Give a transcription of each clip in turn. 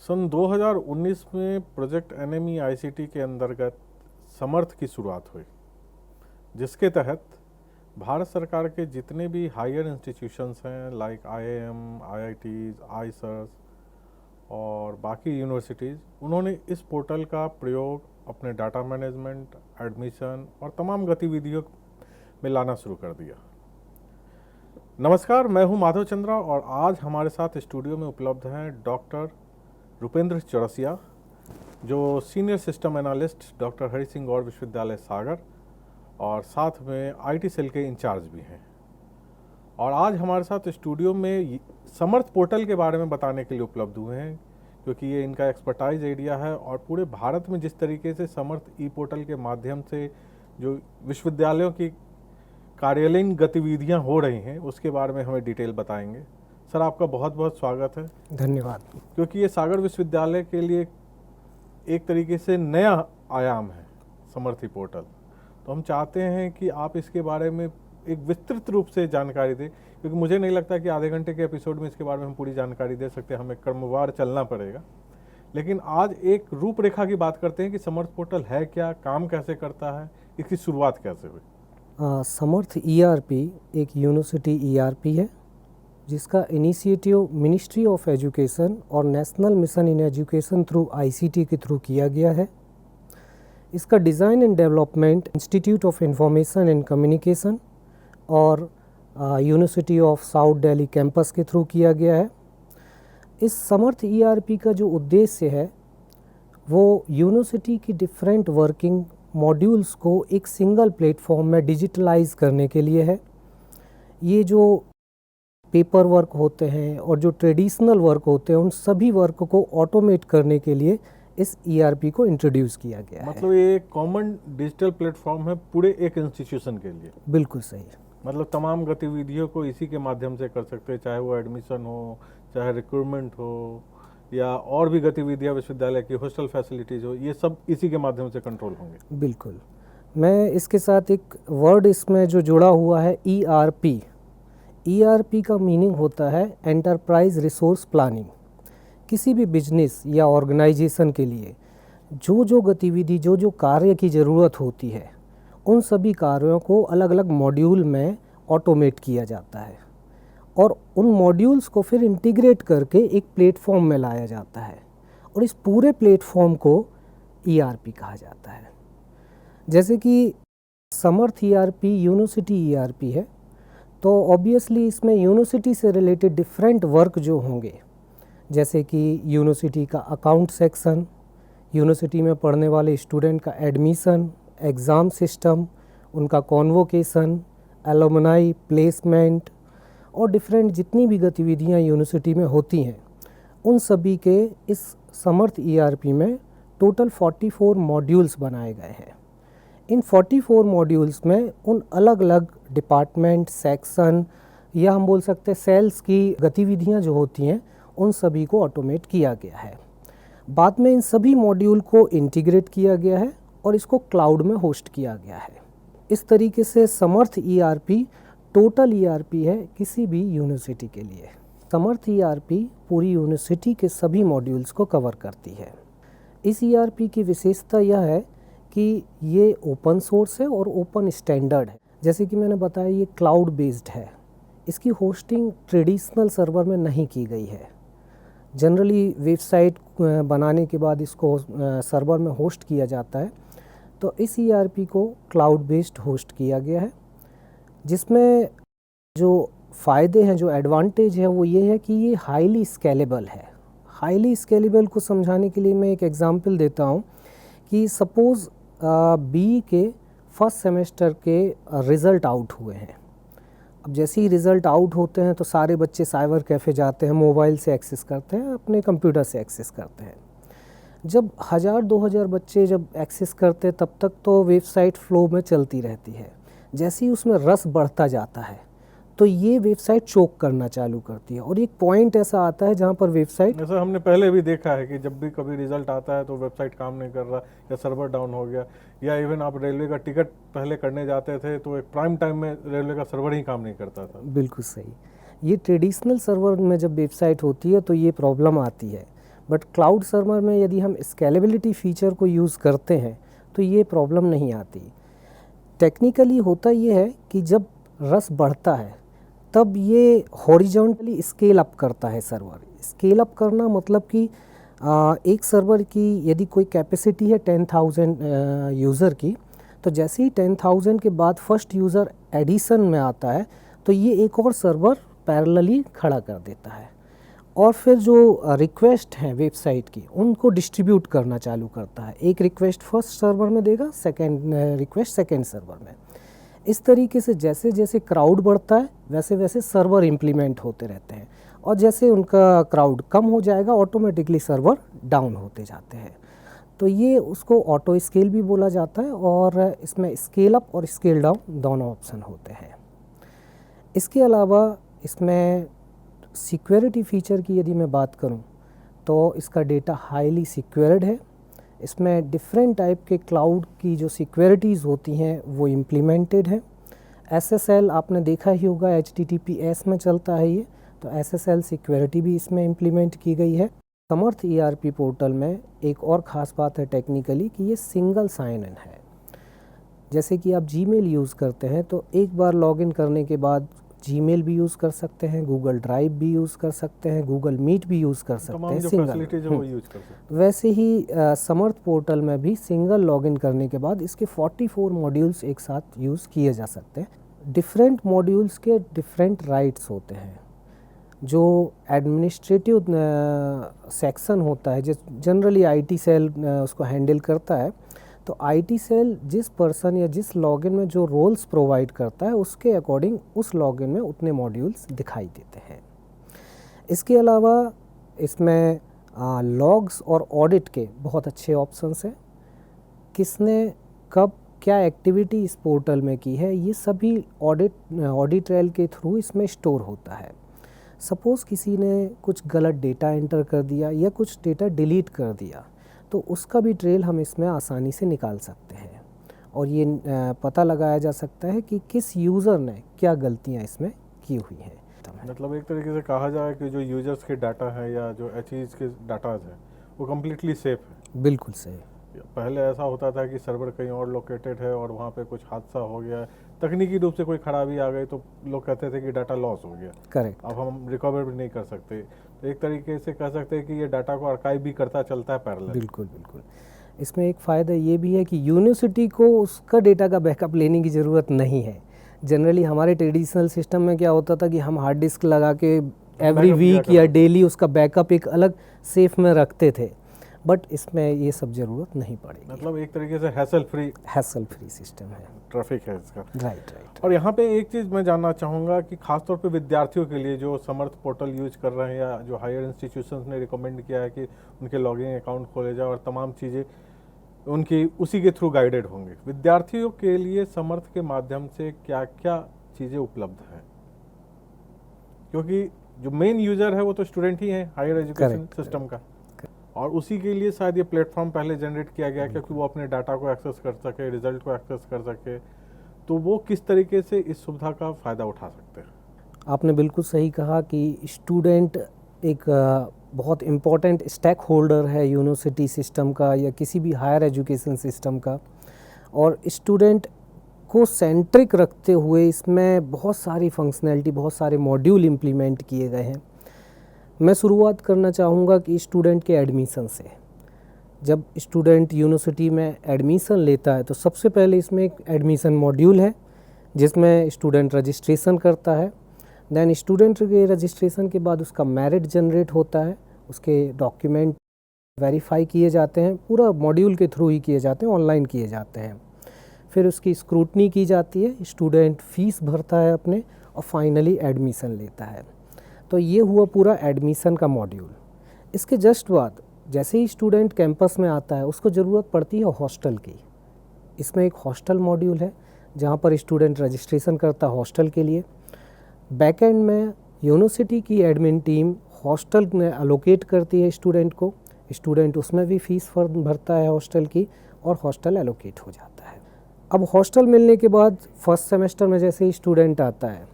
सन 2019 में project एनएमई ICT के अंतर्गत समर्थ की शुरुआत हुई, जिसके तहत भारत सरकार के जितने भी हायर इंस्टीट्यूशंस हैं लाइक आईआईएम, आईआईटीज, आईसर्स और बाकी यूनिवर्सिटीज़, उन्होंने इस पोर्टल का प्रयोग अपने डाटा मैनेजमेंट, एडमिशन और तमाम गतिविधियों में लाना शुरू कर दिया। नमस्कार, मैं हूं माधव चंद्रा और आज हमारे साथ स्टूडियो में उपलब्ध हैं डॉक्टर रुपेंद्र चौरसिया, जो senior system analyst doctor Hari Singh Gaur विश्वविद्यालय सागर और साथ में आईटी सेल के इंचार्ज भी हैं। और आज हमारे साथ स्टूडियो में समर्थ पोर्टल के बारे में बताने के लिए उपलब्ध हुए हैं, क्योंकि ये इनका एक्सपर्टाइज एरिया है और पूरे भारत में जिस तरीके से समर्थ ई पोर्टल के माध्यम से जो विश्वविद्यालयों की कार्यालयीन गतिविधियां हो रही हैं उसके बारे में हमें डिटेल बताएंगे। सर, आपका बहुत बहुत स्वागत है। धन्यवाद। क्योंकि ये सागर विश्वविद्यालय के लिए एक तरीके से नया आयाम है समर्थी पोर्टल, तो हम चाहते हैं कि आप इसके बारे में एक विस्तृत रूप से जानकारी दें, क्योंकि मुझे नहीं लगता कि आधे घंटे के एपिसोड में इसके बारे में हम पूरी जानकारी दे सकते हैं, हमें क्रमवार चलना पड़ेगा। लेकिन आज एक रूपरेखा की बात करते हैं कि समर्थ पोर्टल है क्या, काम कैसे करता है, इसकी शुरुआत कैसे हुई। समर्थ ईआरपी एक यूनिवर्सिटी ईआरपी है जिसका इनिशिएटिव मिनिस्ट्री ऑफ एजुकेशन और national mission in education through ICT के थ्रू किया गया है। इसका design and development institute of information and communication और university of south Delhi campus के थ्रू किया गया है। इस समर्थ ईआरपी का जो उद्देश्य है वो यूनिवर्सिटी की डिफरेंट वर्किंग मॉड्यूल्स को एक सिंगल प्लेटफॉर्म में डिजिटलाइज करने के लिए है। ये जो पेपर वर्क होते हैं और जो ट्रेडिशनल वर्क होते हैं उन सभी वर्क को ऑटोमेट करने के लिए इस ईआरपी को इंट्रोड्यूस किया गया मतलब है। ये एक कॉमन डिजिटल प्लेटफॉर्म है पूरे एक इंस्टीट्यूशन के लिए। बिल्कुल सही। मतलब तमाम गतिविधियों को इसी के माध्यम से कर सकते हैं, चाहे वो एडमिशन हो, चाहे रिक्रूटमेंट हो, या और भी गतिविधियां विश्वविद्यालय की हॉस्टल फैसिलिटीज़ हो, ये सब इसी के माध्यम से कंट्रोल होंगे। बिल्कुल। मैं इसके साथ एक वर्ड इसमें जो जुड़ा हुआ है ईआरपी। ईआरपी का मीनिंग होता है एंटरप्राइज रिसोर्स प्लानिंग। किसी भी बिजनेस या ऑर्गेनाइजेशन के लिए जो गतिविधि जो कार्य की ज़रूरत होती है उन सभी कार्यों को अलग अलग मॉड्यूल में ऑटोमेट किया जाता है और उन मॉड्यूल्स को फिर इंटीग्रेट करके एक प्लेटफॉर्म में लाया जाता है और इस पूरे प्लेटफॉर्म को ईआरपी कहा जाता है। जैसे कि समर्थ ईआरपी यूनिवर्सिटी ईआरपी है, तो ऑब्वियसली इसमें यूनिवर्सिटी से रिलेटेड डिफरेंट वर्क जो होंगे, जैसे कि यूनिवर्सिटी का अकाउंट सेक्शन, यूनिवर्सिटी में पढ़ने वाले स्टूडेंट का एडमिशन, एग्ज़ाम सिस्टम, उनका कॉन्वोकेशन, एलुमनाई, प्लेसमेंट और डिफरेंट जितनी भी गतिविधियां यूनिवर्सिटी में होती हैं उन सभी के इस समर्थ ईआरपी में टोटल 44 मॉड्यूल्स बनाए गए हैं। इन 44 मॉड्यूल्स में उन अलग अलग डिपार्टमेंट, सेक्शन या हम बोल सकते हैं सेल्स की गतिविधियां जो होती हैं उन सभी को ऑटोमेट किया गया है। बाद में इन सभी मॉड्यूल को इंटीग्रेट किया गया है और इसको क्लाउड में होस्ट किया गया है। इस तरीके से समर्थ ईआरपी टोटल ईआरपी है किसी भी यूनिवर्सिटी के लिए। समर्थ ईआरपी पूरी यूनिवर्सिटी के सभी मॉड्यूल्स को कवर करती है। इस ईआरपी की विशेषता यह है कि ये ओपन सोर्स है और ओपन स्टैंडर्ड है। जैसे कि मैंने बताया ये क्लाउड बेस्ड है। इसकी होस्टिंग ट्रेडिशनल सर्वर में नहीं की गई है। जनरली वेबसाइट बनाने के बाद इसको सर्वर में होस्ट किया जाता है, तो इस ईआरपी को क्लाउड बेस्ड होस्ट किया गया है, जिसमें जो फ़ायदे हैं, जो एडवांटेज है वो ये है कि ये हाईली स्केलेबल है। हाईली स्केलेबल को समझाने के लिए मैं एक एग्जांपल देता हूँ कि सपोज़ बी के फर्स्ट सेमेस्टर के रिज़ल्ट आउट हुए हैं। अब जैसे ही रिज़ल्ट आउट होते हैं तो सारे बच्चे साइबर कैफ़े जाते हैं, मोबाइल से एक्सेस करते हैं, अपने कंप्यूटर से एक्सेस करते हैं। जब 1000-2000 बच्चे जब एक्सेस करते हैं तब तक तो वेबसाइट फ्लो में चलती रहती है। जैसे ही उसमें रस बढ़ता जाता है तो ये वेबसाइट चोक करना चालू करती है और एक पॉइंट ऐसा आता है जहाँ पर वेबसाइट, जैसा हमने पहले भी देखा है कि जब भी कभी रिजल्ट आता है तो वेबसाइट काम नहीं कर रहा या सर्वर डाउन हो गया, या इवन आप रेलवे का टिकट पहले करने जाते थे तो एक प्राइम टाइम में रेलवे का सर्वर ही काम नहीं करता था। बिल्कुल सही। ये ट्रेडिशनल सर्वर में जब वेबसाइट होती है तो ये प्रॉब्लम आती है, बट क्लाउड सर्वर में यदि हम स्केलेबिलिटी फीचर को यूज़ करते हैं तो ये प्रॉब्लम नहीं आती। टेक्निकली होता ये है कि जब रस बढ़ता है तब ये हॉरिजॉन्टली स्केल अप करता है सर्वर। स्केल अप करना मतलब कि एक सर्वर की यदि कोई कैपेसिटी है 10,000 यूज़र की, तो जैसे ही 10,000 के बाद फर्स्ट यूज़र एडिशन में आता है तो ये एक और सर्वर पैरेलली खड़ा कर देता है और फिर जो रिक्वेस्ट हैं वेबसाइट की उनको डिस्ट्रीब्यूट करना चालू करता है। एक रिक्वेस्ट फर्स्ट सर्वर में देगा, सेकंड रिक्वेस्ट सेकंड सर्वर में। इस तरीके से जैसे जैसे क्राउड बढ़ता है वैसे वैसे सर्वर इम्प्लीमेंट होते रहते हैं और जैसे उनका क्राउड कम हो जाएगा ऑटोमेटिकली सर्वर डाउन होते जाते हैं। तो ये उसको ऑटो स्केल भी बोला जाता है और इसमें स्केल अप और स्केल डाउन दोनों ऑप्शन होते हैं। इसके अलावा इसमें सिक्योरिटी फ़ीचर की यदि मैं बात करूं तो इसका डेटा हाईली सिक्योर्ड है। इसमें डिफरेंट टाइप के क्लाउड की जो सिक्योरिटीज़ होती हैं वो इम्प्लीमेंटेड है। SSL आपने देखा ही होगा, HTTPS में चलता है ये, तो SSL सिक्योरिटी भी इसमें इम्प्लीमेंट की गई है। समर्थ ERP पोर्टल में एक और ख़ास बात है टेक्निकली कि ये सिंगल साइन इन है। जैसे कि आप Gmail यूज़ करते हैं तो एक बार लॉगिन करने के बाद Gmail भी यूज़ कर सकते हैं, गूगल ड्राइव भी यूज़ कर सकते हैं, गूगल मीट भी यूज़ कर सकते हैं सिंगल। वैसे ही समर्थ पोर्टल में भी सिंगल लॉगिन करने के बाद इसके 44 मॉड्यूल्स एक साथ यूज़ किए जा सकते हैं। डिफरेंट मॉड्यूल्स के डिफरेंट राइट्स होते हैं। जो एडमिनिस्ट्रेटिव सेक्शन होता है जो जनरली IT सेल उसको हैंडल करता है, तो IT सेल जिस पर्सन या जिस लॉगिन में जो रोल्स प्रोवाइड करता है उसके अकॉर्डिंग उस लॉगिन में उतने मॉड्यूल्स दिखाई देते हैं। इसके अलावा इसमें लॉग्स और ऑडिट के बहुत अच्छे ऑप्शंस हैं। किसने कब क्या एक्टिविटी इस पोर्टल में की है ये सभी ऑडिट ट्रेल के थ्रू इसमें स्टोर होता है। सपोज़ किसी ने कुछ गलत डेटा एंटर कर दिया या कुछ डेटा डिलीट कर दिया तो उसका भी ट्रेल हम इसमें आसानी से निकाल सकते हैं और ये पता लगाया जा सकता है कि किस यूज़र ने क्या गलतियां इसमें की हुई हैं। मतलब एक तरीके से कहा जाए कि जो यूजर्स के डाटा है या जो HEs के डाटाज हैं वो कम्प्लीटली सेफ है। बिल्कुल सही। पहले ऐसा होता था कि सर्वर कहीं और लोकेटेड है और वहाँ पे कुछ हादसा हो गया, तकनीकी रूप से कोई खराबी आ गई तो लोग कहते थे कि डाटा लॉस हो गया। करेक्ट। अब हम रिकवर भी नहीं कर सकते, तो एक तरीके से कह सकते हैं कि ये डाटा को आर्काइव भी करता चलता है पैरेलल। बिल्कुल बिल्कुल। इसमें एक फ़ायदा ये भी है कि यूनिवर्सिटी को उसका डेटा का बैकअप लेने की ज़रूरत नहीं है। जनरली हमारे ट्रेडिशनल सिस्टम में क्या होता था कि हम हार्ड डिस्क लगा के एवरी वीक या डेली उसका बैकअप एक अलग सेफ में रखते थे, बट इसमें ये सब ज़रूरत नहीं पड़ेगी। मतलब एक तरीके से हैसल फ्री सिस्टम है, ट्रैफिक है इसका। राइट। और यहाँ पे एक चीज़ मैं जानना चाहूँगा कि खासतौर पे विद्यार्थियों के लिए जो समर्थ पोर्टल यूज कर रहे हैं या जो हायर इंस्टीट्यूशंस ने रिकमेंड किया है कि उनके लॉगिन अकाउंट खोले जाए और तमाम चीज़ें उनकी उसी के थ्रू गाइडेड होंगे, विद्यार्थियों के लिए समर्थ के माध्यम से क्या क्या चीज़ें उपलब्ध हैं? क्योंकि जो मेन यूज़र है वो तो स्टूडेंट ही है हायर एजुकेशन सिस्टम का, और उसी के लिए शायद ये प्लेटफॉर्म पहले जनरेट किया गया क्योंकि वो अपने डाटा को एक्सेस कर सके, रिजल्ट को एक्सेस कर सके। तो वो किस तरीके से इस सुविधा का फ़ायदा उठा सकते हैं? आपने बिल्कुल सही कहा कि स्टूडेंट एक बहुत इम्पॉर्टेंट स्टेक होल्डर है यूनिवर्सिटी सिस्टम का या किसी भी हायर एजुकेशन सिस्टम का, और स्टूडेंट को सेंट्रिक रखते हुए इसमें बहुत सारी फंक्शनैलिटी, बहुत सारे मॉड्यूल इम्प्लीमेंट किए गए हैं। मैं शुरुआत करना चाहूँगा कि स्टूडेंट के एडमिशन से। जब स्टूडेंट यूनिवर्सिटी में एडमिशन लेता है तो सबसे पहले इसमें एक एडमिशन मॉड्यूल है जिसमें स्टूडेंट रजिस्ट्रेशन करता है। देन स्टूडेंट के रजिस्ट्रेशन के बाद उसका मेरिट जनरेट होता है, उसके डॉक्यूमेंट वेरीफाई किए जाते हैं, पूरा मॉड्यूल के थ्रू ही किए जाते हैं, ऑनलाइन किए जाते हैं। फिर उसकी स्क्रूटनी की जाती है, स्टूडेंट फ़ीस भरता है अपने और फाइनली एडमिशन लेता है। तो ये हुआ पूरा एडमिशन का मॉड्यूल। इसके जस्ट बाद जैसे ही स्टूडेंट कैंपस में आता है उसको ज़रूरत पड़ती है हॉस्टल की। इसमें एक हॉस्टल मॉड्यूल है जहाँ पर स्टूडेंट रजिस्ट्रेशन करता है हॉस्टल के लिए। बैकएंड में यूनिवर्सिटी की एडमिन टीम हॉस्टल में एलोकेट करती है स्टूडेंट को, स्टूडेंट उसमें भी फ़ीस भरता है हॉस्टल की और हॉस्टल एलोकेट हो जाता है। अब हॉस्टल मिलने के बाद फर्स्ट सेमेस्टर में जैसे ही स्टूडेंट आता है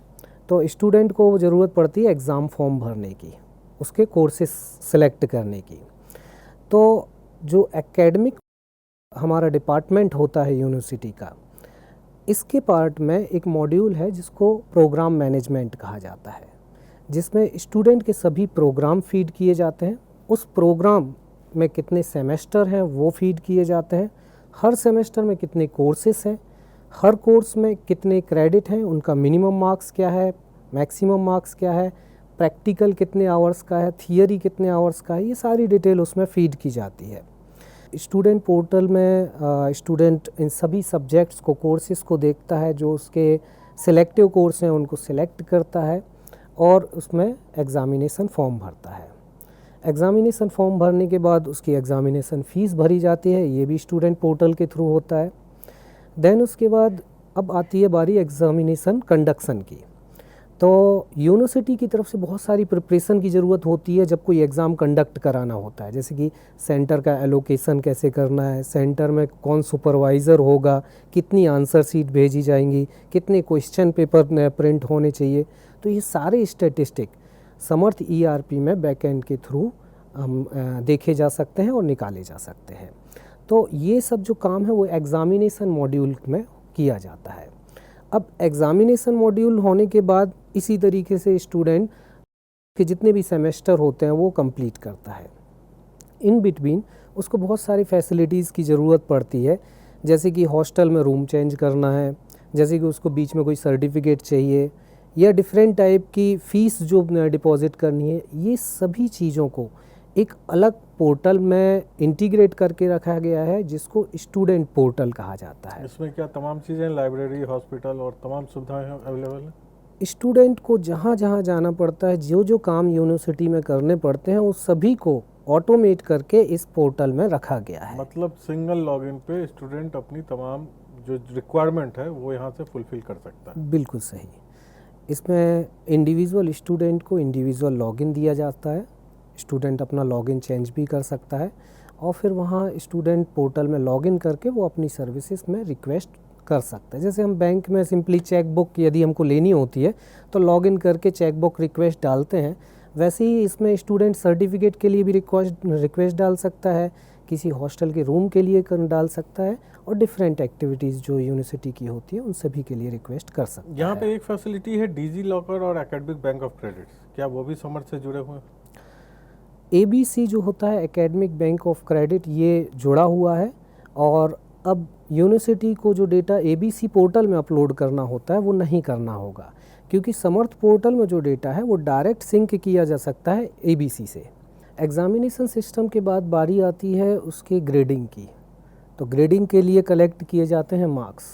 तो स्टूडेंट को ज़रूरत पड़ती है एग्ज़ाम फॉर्म भरने की, उसके कोर्सेस सेलेक्ट करने की। तो जो एकेडमिक हमारा डिपार्टमेंट होता है यूनिवर्सिटी का, इसके पार्ट में एक मॉड्यूल है जिसको प्रोग्राम मैनेजमेंट कहा जाता है, जिसमें स्टूडेंट के सभी प्रोग्राम फीड किए जाते हैं। उस प्रोग्राम में कितने सेमेस्टर हैं वो फीड किए जाते हैं, हर सेमेस्टर में कितने कोर्सेस हैं, हर कोर्स में कितने क्रेडिट हैं, उनका मिनिमम मार्क्स क्या है, मैक्सिमम मार्क्स क्या है, प्रैक्टिकल कितने आवर्स का है, थियरी कितने आवर्स का है, ये सारी डिटेल उसमें फीड की जाती है। स्टूडेंट पोर्टल में स्टूडेंट इन सभी सब्जेक्ट्स को, कोर्सेज़ को देखता है, जो उसके सिलेक्टिव कोर्स हैं उनको सिलेक्ट करता है और उसमें एग्ज़ामिनेशन फॉर्म भरता है। एग्ज़ामिनेशन फॉर्म भरने के बाद उसकी एग्ज़ामिनेशन फ़ीस भरी जाती है, ये भी स्टूडेंट पोर्टल के थ्रू होता है। देन उसके बाद अब आती है बारी एग्ज़ामिनेशन कंडक्शन की। तो यूनिवर्सिटी की तरफ से बहुत सारी प्रिपरेशन की ज़रूरत होती है जब कोई एग्ज़ाम कंडक्ट कराना होता है, जैसे कि सेंटर का एलोकेशन कैसे करना है, सेंटर में कौन सुपरवाइज़र होगा, कितनी आंसर शीट भेजी जाएंगी, कितने क्वेश्चन पेपर प्रिंट होने चाहिए। तो ये सारे स्टैटिस्टिक समर्थ ERP में बैकएंड के थ्रू हम देखे जा सकते हैं और निकाले जा सकते हैं। तो ये सब जो काम है वो एग्ज़ामिनेशन मॉड्यूल में किया जाता है। अब एग्ज़ामिनेशन मॉड्यूल होने के बाद इसी तरीके से स्टूडेंट के जितने भी सेमेस्टर होते हैं वो कंप्लीट करता है। इन बिटवीन उसको बहुत सारी फैसिलिटीज़ की ज़रूरत पड़ती है, जैसे कि हॉस्टल में रूम चेंज करना है, जैसे कि उसको बीच में कोई सर्टिफिकेट चाहिए या डिफरेंट टाइप की फ़ीस जो डिपॉज़िट करनी है। ये सभी चीज़ों को एक अलग पोर्टल में इंटीग्रेट करके रखा गया है जिसको स्टूडेंट पोर्टल कहा जाता है। इसमें क्या तमाम चीज़ें, लाइब्रेरी, हॉस्पिटल और तमाम सुविधाएं अवेलेबल हैं? स्टूडेंट को जहाँ जहाँ जाना पड़ता है, जो जो काम यूनिवर्सिटी में करने पड़ते हैं, उस सभी को ऑटोमेट करके इस पोर्टल में रखा गया है। मतलब सिंगल लॉगिन पे स्टूडेंट अपनी तमाम जो रिक्वायरमेंट है वो यहाँ से फुलफिल कर सकता है। बिल्कुल सही। इसमें इंडिविजुअल स्टूडेंट को इंडिविजुअल लॉगिन दिया जाता है, स्टूडेंट अपना लॉगिन चेंज भी कर सकता है और फिर वहाँ स्टूडेंट पोर्टल में लॉगिन करके वो अपनी सर्विसेज में रिक्वेस्ट कर सकता है। जैसे हम बैंक में सिंपली चेक बुक यदि हमको लेनी होती है तो लॉगिन करके चेक बुक रिक्वेस्ट डालते हैं, वैसे ही इसमें स्टूडेंट सर्टिफिकेट के लिए भी रिक्वेस्ट डाल सकता है, किसी हॉस्टल के रूम के लिए डाल सकता है और डिफरेंट एक्टिविटीज़ जो यूनिवर्सिटी की होती है उन सभी के लिए रिक्वेस्ट कर सकता है। यहाँ पे एक फैसिलिटी है डिजी लॉकर और एकेडमिक बैंक ऑफ क्रेडिट, क्या वो भी समर्थ से जुड़े हुए हैं? ABC जो होता है एकेडमिक बैंक ऑफ क्रेडिट, ये जुड़ा हुआ है और अब यूनिवर्सिटी को जो डेटा ABC पोर्टल में अपलोड करना होता है वो नहीं करना होगा, क्योंकि समर्थ पोर्टल में जो डेटा है वो डायरेक्ट सिंक किया जा सकता है ABC से। एग्ज़ामिनेशन सिस्टम के बाद बारी आती है उसके ग्रेडिंग की। तो ग्रेडिंग के लिए कलेक्ट किए जाते हैं मार्क्स।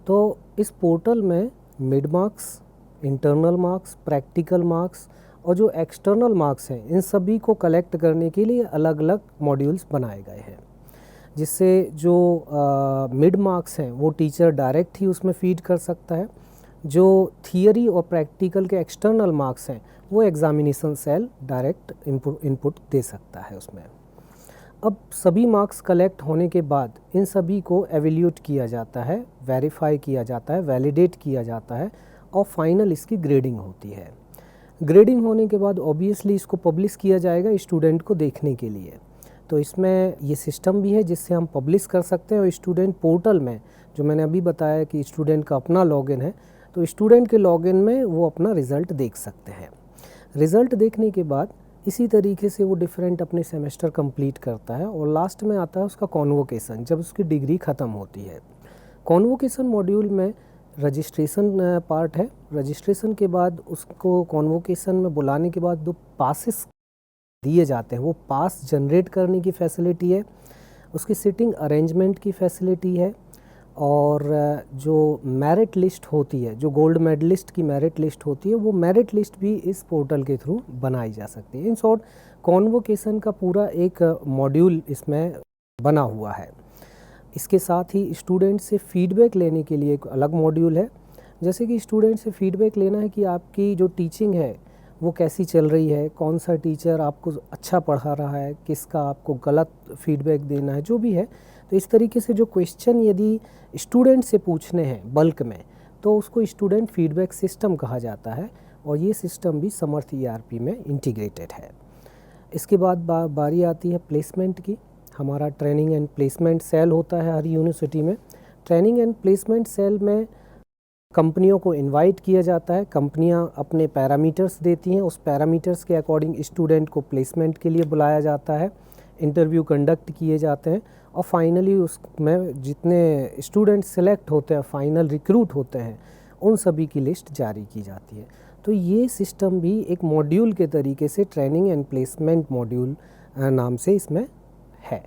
तो इस पोर्टल में mid marks, internal marks, practical marks और जो एक्सटर्नल मार्क्स हैं, इन सभी को कलेक्ट करने के लिए अलग अलग मॉड्यूल्स बनाए गए हैं, जिससे जो मिड मार्क्स हैं वो टीचर डायरेक्ट ही उसमें फीड कर सकता है। जो थियरी और प्रैक्टिकल के एक्सटर्नल मार्क्स हैं वो एग्ज़ामिनेशन सेल डायरेक्ट इनपुट दे सकता है उसमें। अब सभी मार्क्स कलेक्ट होने के बाद इन सभी को एवेल्यूट किया जाता है, वेरीफाई किया जाता है, वैलिडेट किया जाता है और फाइनल इसकी ग्रेडिंग होती है। ग्रेडिंग होने के बाद ऑब्वियसली इसको पब्लिश किया जाएगा स्टूडेंट को देखने के लिए। तो इसमें ये सिस्टम भी है जिससे हम पब्लिश कर सकते हैं और स्टूडेंट पोर्टल में जो मैंने अभी बताया कि स्टूडेंट का अपना लॉगिन है, तो स्टूडेंट के लॉगिन में वो अपना रिज़ल्ट देख सकते हैं। रिज़ल्ट देखने के बाद इसी तरीके से वो डिफरेंट अपने सेमेस्टर कंप्लीट करता है और लास्ट में आता है उसका कॉन्वोकेशन, जब उसकी डिग्री ख़त्म होती है। कॉन्वोकेशन मॉड्यूल में रजिस्ट्रेशन पार्ट है। रजिस्ट्रेशन के बाद उसको कॉन्वोकेशन में बुलाने के बाद 2 पासेस दिए जाते हैं, वो पास जनरेट करने की फैसिलिटी है, उसकी सिटिंग अरेंजमेंट की फैसिलिटी है और जो मेरिट लिस्ट होती है, जो गोल्ड मेडलिस्ट की मेरिट लिस्ट होती है, वो मेरिट लिस्ट भी इस पोर्टल के थ्रू बनाई जा सकती है। इन शॉर्ट कॉन्वोकेशन का पूरा एक मॉड्यूल इसमें बना हुआ है। इसके साथ ही स्टूडेंट से फीडबैक लेने के लिए एक अलग मॉड्यूल है। जैसे कि स्टूडेंट से फीडबैक लेना है कि आपकी जो टीचिंग है वो कैसी चल रही है, कौन सा टीचर आपको अच्छा पढ़ा रहा है, किसका आपको गलत फीडबैक देना है, जो भी है। तो इस तरीके से जो क्वेश्चन यदि स्टूडेंट से पूछने हैं बल्क में, तो उसको स्टूडेंट फीडबैक सिस्टम कहा जाता है और ये सिस्टम भी समर्थ ERP में इंटीग्रेटेड है। इसके बाद बारी आती है प्लेसमेंट की। हमारा ट्रेनिंग एंड प्लेसमेंट सेल होता है हर यूनिवर्सिटी में। ट्रेनिंग एंड प्लेसमेंट सेल में कंपनियों को इनवाइट किया जाता है, कंपनियां अपने पैरामीटर्स देती हैं, उस पैरामीटर्स के अकॉर्डिंग स्टूडेंट को प्लेसमेंट के लिए बुलाया जाता है, इंटरव्यू कंडक्ट किए जाते हैं और फाइनली उसमें जितने स्टूडेंट सेलेक्ट होते हैं, फाइनल रिक्रूट होते हैं, उन सभी की लिस्ट जारी की जाती है। तो ये सिस्टम भी एक मॉड्यूल के तरीके से ट्रेनिंग एंड प्लेसमेंट मॉड्यूल नाम से इसमें है।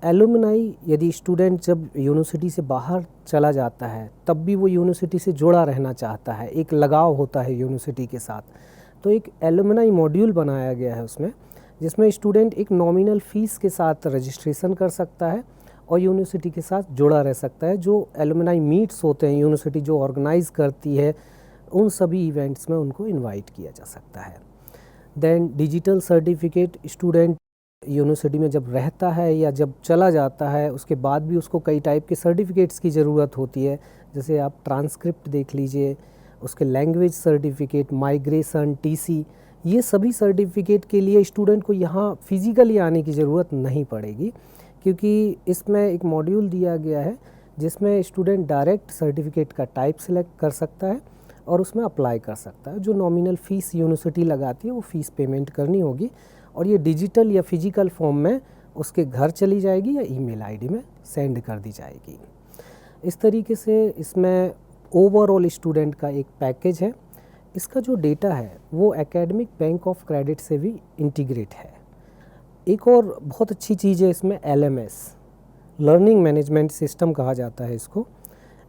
एलुमनाई, यदि स्टूडेंट जब यूनिवर्सिटी से बाहर चला जाता है तब भी वो यूनिवर्सिटी से जुड़ा रहना चाहता है, एक लगाव होता है यूनिवर्सिटी के साथ, तो एक एलुमनाई मॉड्यूल बनाया गया है उसमें, जिसमें स्टूडेंट एक नॉमिनल फ़ीस के साथ रजिस्ट्रेशन कर सकता है और यूनिवर्सिटी के साथ जुड़ा रह सकता है। जो एलुमनाई मीट्स होते हैं यूनिवर्सिटी जो ऑर्गेनाइज़ करती है, उन सभी इवेंट्स में उनको इनवाइट किया जा सकता है। Then digital certificate, student university में जब रहता है या जब चला जाता है उसके बाद भी उसको कई टाइप के सर्टिफिकेट्स की ज़रूरत होती है। जैसे आप ट्रांसक्रिप्ट देख लीजिए, उसके लैंग्वेज सर्टिफिकेट, माइग्रेशन, टीसी, ये सभी सर्टिफिकेट के लिए स्टूडेंट को यहाँ फिज़िकली आने की ज़रूरत नहीं पड़ेगी, क्योंकि इसमें एक मॉड्यूल दिया गया है जिसमें स्टूडेंट डायरेक्ट सर्टिफिकेट का टाइप सेलेक्ट कर सकता है और उसमें अप्लाई कर सकता है। जो नॉमिनल फ़ीस यूनिवर्सिटी लगाती है वो फ़ीस पेमेंट करनी होगी और ये डिजिटल या फिजिकल फॉर्म में उसके घर चली जाएगी या ईमेल आईडी में सेंड कर दी जाएगी। इस तरीके से इसमें ओवरऑल स्टूडेंट का एक पैकेज है। इसका जो डेटा है वो एकेडमिक बैंक ऑफ क्रेडिट से भी इंटीग्रेट है। एक और बहुत अच्छी चीज़ है इसमें LMS, लर्निंग मैनेजमेंट सिस्टम कहा जाता है इसको।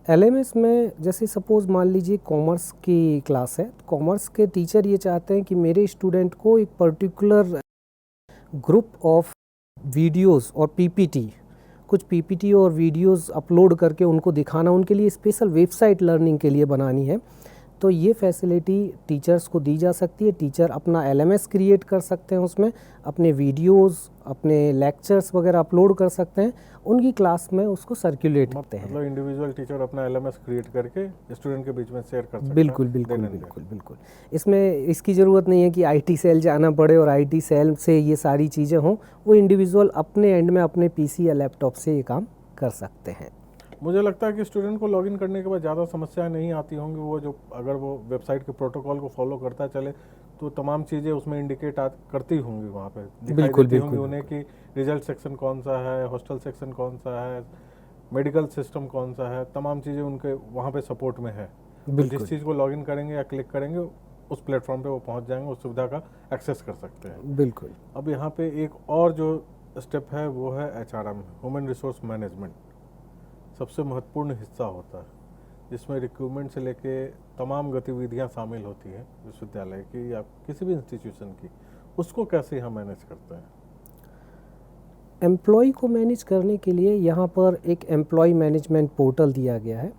LMS में जैसे सपोज़ मान लीजिए कॉमर्स की क्लास है, कॉमर्स के टीचर ये चाहते हैं कि मेरे स्टूडेंट को एक पर्टिकुलर ग्रुप ऑफ वीडियोस और PPT, कुछ PPT और वीडियोस अपलोड करके उनको दिखाना, उनके लिए स्पेशल वेबसाइट लर्निंग के लिए बनानी है, तो ये फैसिलिटी टीचर्स को दी जा सकती है। टीचर अपना LMS क्रिएट कर सकते हैं, उसमें अपने वीडियोस, अपने लेक्चर्स वगैरह अपलोड कर सकते हैं, उनकी क्लास में उसको सर्कुलेट करते हैं। मतलब इंडिविजुअल टीचर अपना LMS क्रिएट करके स्टूडेंट के बीच में शेयर कर सकते हैं। बिल्कुल बिल्कुल बिल्कुल बिल्कुल। इसमें इसकी ज़रूरत नहीं है कि IT सेल जाना पड़े और IT सेल से ये सारी चीज़ें हों, वो इंडिविजुअल अपने एंड में अपने PC या लैपटॉप से ये काम कर सकते हैं। मुझे लगता है कि स्टूडेंट को लॉगिन करने के बाद ज़्यादा समस्याएं नहीं आती होंगी। वो जो अगर वो वेबसाइट के प्रोटोकॉल को फॉलो करता चले तो तमाम चीज़ें उसमें इंडिकेट करती होंगी, वहाँ पे दिखाई देती होंगी उन्हें कि रिजल्ट सेक्शन कौन सा है, हॉस्टल सेक्शन कौन सा है, मेडिकल सिस्टम कौन सा है, तमाम चीज़ें उनके वहाँ पे सपोर्ट में है। तो जिस चीज़ को लॉगिन करेंगे या क्लिक करेंगे उस प्लेटफॉर्म पे वो पहुँच जाएंगे, उस सुविधा का एक्सेस कर सकते हैं। बिल्कुल। अब यहाँ पे एक और जो स्टेप है वो है HRM, ह्यूमन रिसोर्स मैनेजमेंट, सबसे महत्वपूर्ण हिस्सा होता है, जिसमें रिक्रूटमेंट से लेके तमाम गतिविधियां शामिल होती हैं विश्वविद्यालय की या किसी भी इंस्टीट्यूशन की। उसको कैसे हम मैनेज करते हैं? एम्प्लॉय को मैनेज करने के लिए यहाँ पर एक एम्प्लॉय मैनेजमेंट पोर्टल दिया गया है,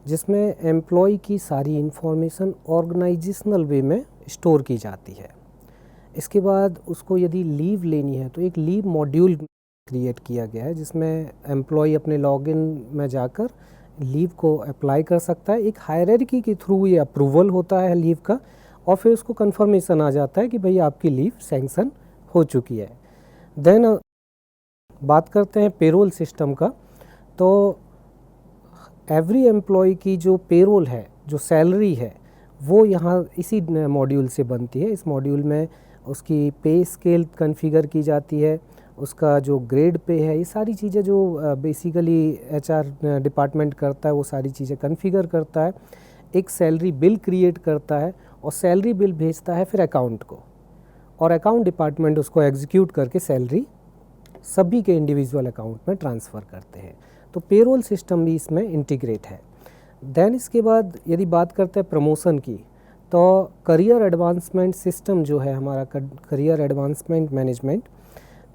जिसमें एम्प्लॉय की सारी इन्फॉर्मेशन ऑर्गेनाइजेशनल वे में स्टोर की जाती है। इसके बाद उसको यदि लीव लेनी है तो एक लीव मॉड्यूल क्रिएट किया गया है, जिसमें एम्प्लॉय अपने लॉगिन में जाकर लीव को अप्लाई कर सकता है। एक हायरार्की के थ्रू ये अप्रूवल होता है लीव का और फिर उसको कंफर्मेशन आ जाता है कि भाई आपकी लीव सैंक्शन हो चुकी है। देन बात करते हैं पेरोल सिस्टम का। तो एवरी एम्प्लॉय की जो पेरोल है, जो सैलरी है, वो यहाँ इसी मॉड्यूल से बनती है। इस मॉड्यूल में उसकी पे स्केल कॉन्फ़िगर की जाती है, उसका जो ग्रेड पे है, ये सारी चीज़ें जो बेसिकली HR डिपार्टमेंट करता है वो सारी चीज़ें कॉन्फ़िगर करता है। एक सैलरी बिल क्रिएट करता है और सैलरी बिल भेजता है फिर अकाउंट को, और अकाउंट डिपार्टमेंट उसको एग्जीक्यूट करके सैलरी सभी के इंडिविजुअल अकाउंट में ट्रांसफ़र करते हैं। तो पेरोल सिस्टम भी इसमें इंटीग्रेट है। देन इसके बाद यदि बात करते हैं प्रमोशन की, तो करियर एडवांसमेंट सिस्टम जो है हमारा, करियर एडवांसमेंट मैनेजमेंट,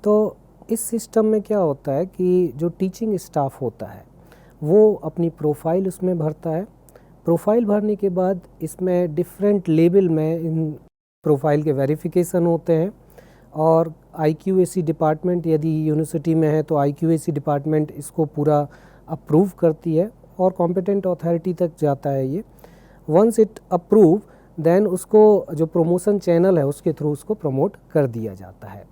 तो इस सिस्टम में क्या होता है कि जो टीचिंग स्टाफ होता है वो अपनी प्रोफाइल उसमें भरता है। प्रोफाइल भरने के बाद इसमें डिफरेंट लेवल में इन प्रोफाइल के वेरिफिकेशन होते हैं, और IQAC डिपार्टमेंट यदि यूनिवर्सिटी में है तो IQAC डिपार्टमेंट इसको पूरा अप्रूव करती है और कॉम्पिटेंट अथॉरिटी तक जाता है ये। वंस इट अप्रूव, देन उसको जो प्रमोशन चैनल है उसके थ्रू उसको प्रमोट कर दिया जाता है।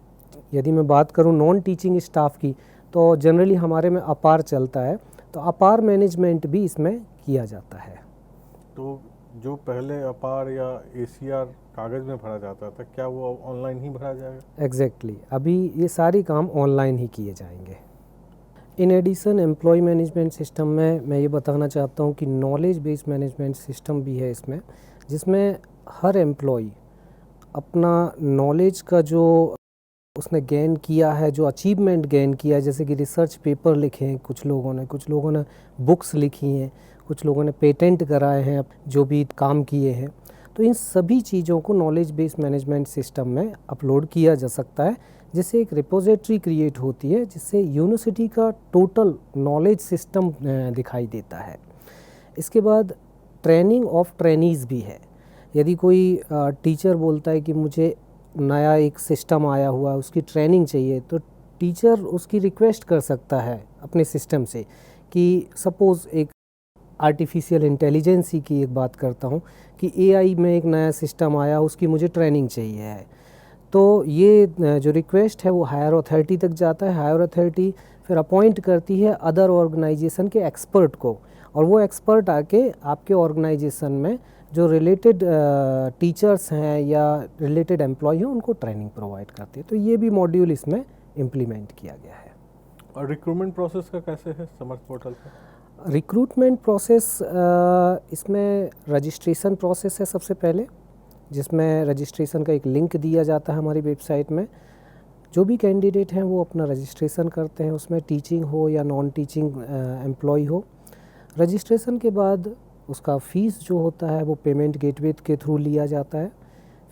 यदि मैं बात करूं नॉन टीचिंग स्टाफ की, तो जनरली हमारे में अपार चलता है, तो अपार मैनेजमेंट भी इसमें किया जाता है। तो जो पहले अपार या एसीआर कागज़ में भरा जाता था, क्या वो ऑनलाइन ही भरा जाएगा? एग्जैक्टली अभी ये सारे काम ऑनलाइन ही किए जाएंगे। In addition employ management system में मैं ये बताना चाहता हूँ कि नॉलेज बेस्ड मैनेजमेंट सिस्टम भी है इसमें, जिसमें हर एम्प्लॉय अपना नॉलेज का जो उसने गेन किया है, जो अचीवमेंट गेन किया है, जैसे कि रिसर्च पेपर लिखे हैं कुछ लोगों ने बुक्स लिखी हैं, कुछ लोगों ने पेटेंट कराए हैं, जो भी काम किए हैं, तो इन सभी चीज़ों को नॉलेज बेस्ड मैनेजमेंट सिस्टम में अपलोड किया जा सकता है, जिससे एक रिपोजिटरी क्रिएट होती है, जिससे यूनिवर्सिटी का टोटल नॉलेज सिस्टम दिखाई देता है। इसके बाद ट्रेनिंग ऑफ ट्रेनीज़ भी है। यदि कोई टीचर बोलता है कि मुझे नया एक सिस्टम आया हुआ है, उसकी ट्रेनिंग चाहिए, तो टीचर उसकी रिक्वेस्ट कर सकता है अपने सिस्टम से कि सपोज़ एक आर्टिफिशियल इंटेलिजेंसी की एक बात करता हूँ कि एआई में एक नया सिस्टम आया, उसकी मुझे ट्रेनिंग चाहिए है, तो ये जो रिक्वेस्ट है वो हायर अथॉरिटी तक जाता है। हायर अथॉरिटी फिर अपॉइंट करती है अदर ऑर्गेनाइजेशन के एक्सपर्ट को, और वो एक्सपर्ट आके आपके ऑर्गेनाइजेशन में जो रिलेटेड टीचर्स हैं या रिलेटेड एम्प्लॉय हैं उनको ट्रेनिंग प्रोवाइड करते हैं। तो ये भी मॉड्यूल इसमें इम्प्लीमेंट किया गया है। और रिक्रूटमेंट प्रोसेस का कैसे है समर्थ पोर्टल पर? रिक्रूटमेंट प्रोसेस इसमें रजिस्ट्रेशन प्रोसेस है सबसे पहले, जिसमें रजिस्ट्रेशन का एक लिंक दिया जाता है हमारी वेबसाइट में। जो भी कैंडिडेट हैं वो अपना रजिस्ट्रेशन करते हैं, उसमें टीचिंग हो या नॉन टीचिंग एम्प्लॉय हो। रजिस्ट्रेशन के बाद उसका फ़ीस जो होता है वो पेमेंट गेटवे के थ्रू लिया जाता है।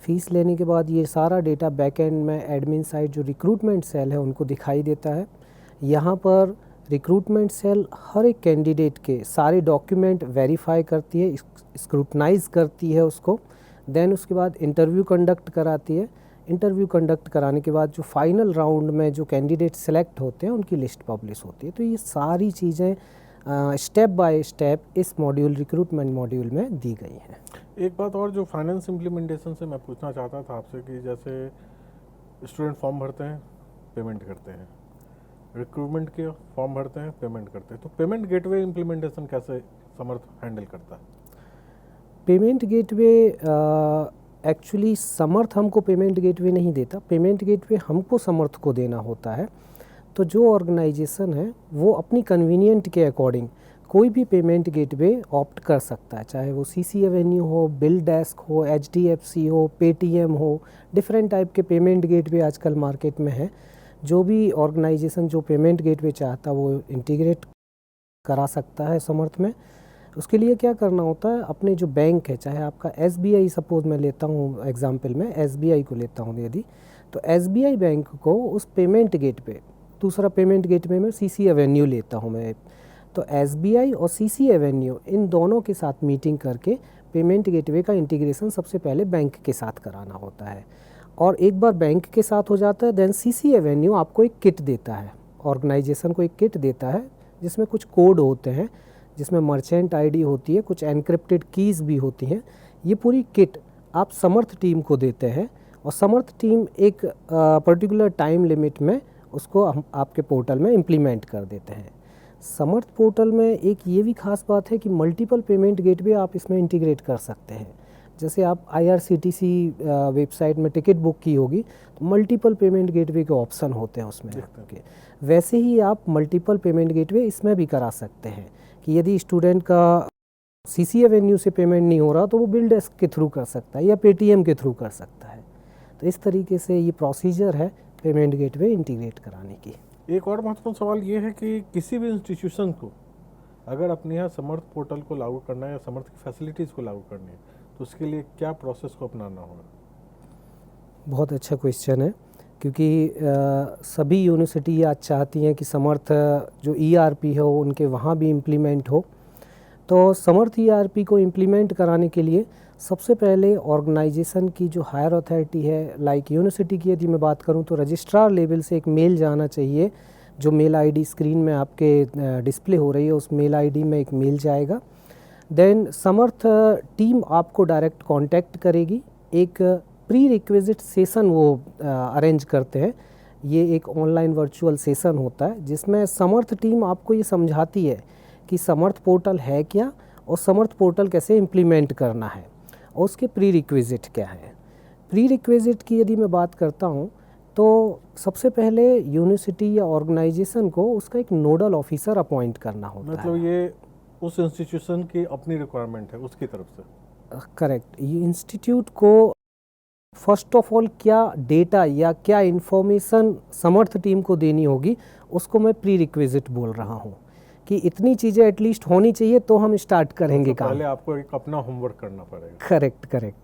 फ़ीस लेने के बाद ये सारा डेटा बैकएंड में एडमिन साइड जो रिक्रूटमेंट सेल है उनको दिखाई देता है। यहाँ पर रिक्रूटमेंट सेल हर एक कैंडिडेट के सारे डॉक्यूमेंट वेरीफाई करती है, स्क्रूटनाइज करती है उसको, देन उसके बाद इंटरव्यू कंडक्ट कराती है। इंटरव्यू कंडक्ट कराने के बाद जो फाइनल राउंड में जो कैंडिडेट सेलेक्ट होते हैं उनकी लिस्ट पब्लिश होती है। तो ये सारी चीज़ें स्टेप बाय स्टेप इस मॉड्यूल रिक्रूटमेंट मॉड्यूल में दी गई हैं। एक बात और जो फाइनेंस इम्प्लीमेंटेशन से मैं पूछना चाहता था आपसे कि जैसे स्टूडेंट फॉर्म भरते हैं, पेमेंट करते हैं, रिक्रूटमेंट के फॉर्म भरते हैं, पेमेंट करते हैं, तो पेमेंट गेटवे इम्प्लीमेंटेशन कैसे समर्थ हैंडल करता है? पेमेंट गेटवे एक्चुअली समर्थ हमको पेमेंट गेटवे नहीं देता, पेमेंट गेटवे हमको समर्थ को देना होता है। तो जो ऑर्गेनाइजेशन है वो अपनी कन्वीनियंट के अकॉर्डिंग कोई भी पेमेंट गेटवे ऑप्ट कर सकता है, चाहे वो सीसी एवेन्यू हो, बिल डेस्क हो, एचडीएफसी हो, पेटीएम हो, डिफरेंट टाइप के पेमेंट गेटवे आजकल मार्केट में है। जो भी ऑर्गेनाइजेशन जो पेमेंट गेटवे चाहता है वो इंटीग्रेट करा सकता है समर्थ में। उसके लिए क्या करना होता है, अपने जो बैंक है, चाहे आपका एसबीआई, सपोज मैं लेता हूँ एग्जांपल में एसबीआई को लेता हूँ यदि, तो एसबीआई बैंक को उस पेमेंट गेटवे, दूसरा पेमेंट गेटवे में सीसी एवेन्यू लेता हूँ मैं, तो एसबीआई और सीसी एवेन्यू इन दोनों के साथ मीटिंग करके पेमेंट गेटवे का इंटीग्रेशन सबसे पहले बैंक के साथ कराना होता है। और एक बार बैंक के साथ हो जाता है, देन सीसी एवेन्यू आपको एक किट देता है, ऑर्गेनाइजेशन को एक किट देता है जिसमें कुछ कोड होते हैं, जिसमें मर्चेंट आईडी होती है, कुछ एनक्रिप्टेड कीज़ भी होती हैं। ये पूरी किट आप समर्थ टीम को देते हैं और समर्थ टीम एक पर्टिकुलर टाइम लिमिट में उसको हम आपके पोर्टल में इम्प्लीमेंट कर देते हैं। समर्थ पोर्टल में एक ये भी खास बात है कि मल्टीपल पेमेंट गेटवे आप इसमें इंटीग्रेट कर सकते हैं। जैसे आप IRCTC वेबसाइट में टिकट बुक की होगी तो मल्टीपल पेमेंट गेटवे के ऑप्शन होते हैं उसमें के, वैसे ही आप मल्टीपल पेमेंट गेटवे इसमें भी करा सकते हैं कि यदि स्टूडेंट का सीसी एवेन्यू से पेमेंट नहीं हो रहा तो वो बिल डेस्क के थ्रू कर सकता है या पेटीएम के थ्रू कर सकता है। तो इस तरीके से ये प्रोसीजर है पेमेंट गेटवे इंटीग्रेट कराने की। एक और महत्वपूर्ण सवाल ये है कि किसी भी इंस्टीट्यूशन को अगर अपने यहाँ समर्थ पोर्टल को लागू करना है या समर्थ की फैसिलिटीज़ को लागू करनी है तो उसके लिए क्या प्रोसेस को अपनाना होगा? बहुत अच्छा क्वेश्चन है, क्योंकि सभी यूनिवर्सिटी आज चाहती हैं कि समर्थ जो ERP हो उनके वहाँ भी इम्प्लीमेंट हो। तो समर्थ ERP को इम्प्लीमेंट कराने के लिए सबसे पहले ऑर्गेनाइजेशन की जो हायर अथॉरिटी है, लाइक यूनिवर्सिटी की यदि मैं बात करूं तो रजिस्ट्रार लेवल से एक मेल जाना चाहिए। जो मेल आईडी स्क्रीन में आपके डिस्प्ले हो रही है उस मेल आईडी में एक मेल जाएगा। देन समर्थ टीम आपको डायरेक्ट कांटेक्ट करेगी, एक प्री रिक्विजिट सेशन वो अरेंज करते हैं। ये एक ऑनलाइन वर्चुअल सेशन होता है जिसमें समर्थ टीम आपको ये समझाती है कि समर्थ पोर्टल है क्या और समर्थ पोर्टल कैसे इम्प्लीमेंट करना है और उसके प्री रिक्विजिट क्या है। प्री रिक्विजिट की यदि मैं बात करता हूँ तो सबसे पहले यूनिवर्सिटी या ऑर्गेनाइजेशन को उसका एक नोडल ऑफिसर अपॉइंट करना होता है। मतलब ये उस इंस्टीट्यूशन की अपनी रिक्वायरमेंट है उसकी तरफ से। करेक्ट। ये इंस्टीट्यूट को फर्स्ट ऑफ ऑल क्या डेटा या क्या इन्फॉर्मेशन समर्थ टीम को देनी होगी उसको मैं प्री रिक्विजिट बोल रहा हूँ कि इतनी चीज़ें एटलीस्ट होनी चाहिए तो हम स्टार्ट करेंगे काम। पहले आपको एक अपना होमवर्क करना पड़ेगा। Correct correct.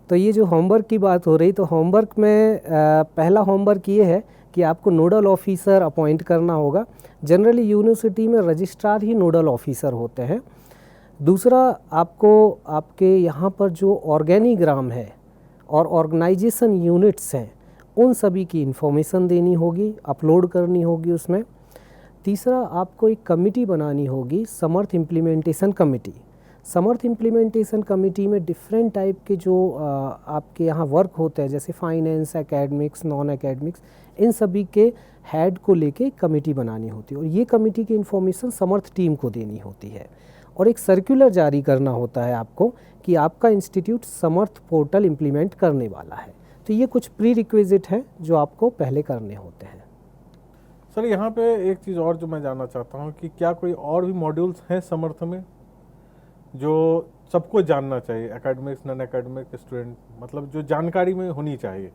तो ये जो होमवर्क की बात हो रही, तो होमवर्क में पहला होमवर्क ये है कि आपको नोडल ऑफिसर अपॉइंट करना होगा। जनरली यूनिवर्सिटी में रजिस्ट्रार ही नोडल ऑफिसर होते हैं। दूसरा, आपको आपके यहाँ पर जो ऑर्गेनिग्राम है और ऑर्गेनाइजेशन यूनिट्स हैं उन सभी की इन्फॉर्मेशन देनी होगी, अपलोड करनी होगी उसमें। तीसरा, आपको एक कमिटी बनानी होगी, समर्थ इम्प्लीमेंटेशन कमिटी। समर्थ इम्प्लीमेंटेशन कमिटी में डिफरेंट टाइप के जो आपके यहाँ वर्क होते हैं जैसे फाइनेंस, एकेडमिक्स, नॉन एकेडमिक्स, इन सभी के हेड को लेके कमिटी बनानी होती है और ये कमिटी की इन्फॉर्मेशन समर्थ टीम को देनी होती है और एक सर्कुलर जारी करना होता है आपको कि आपका इंस्टीट्यूट समर्थ पोर्टल इम्प्लीमेंट करने वाला है। तो ये कुछ प्री रिक्विजिट हैं जो आपको पहले करने होते हैं। सर यहाँ पे एक चीज़ और जो मैं जानना चाहता हूँ कि क्या कोई और भी मॉड्यूल्स हैं समर्थ में जो सबको जानना चाहिए, एकेडमिक्स, नॉन एकेडमिक स्टूडेंट, मतलब जो जानकारी में होनी चाहिए?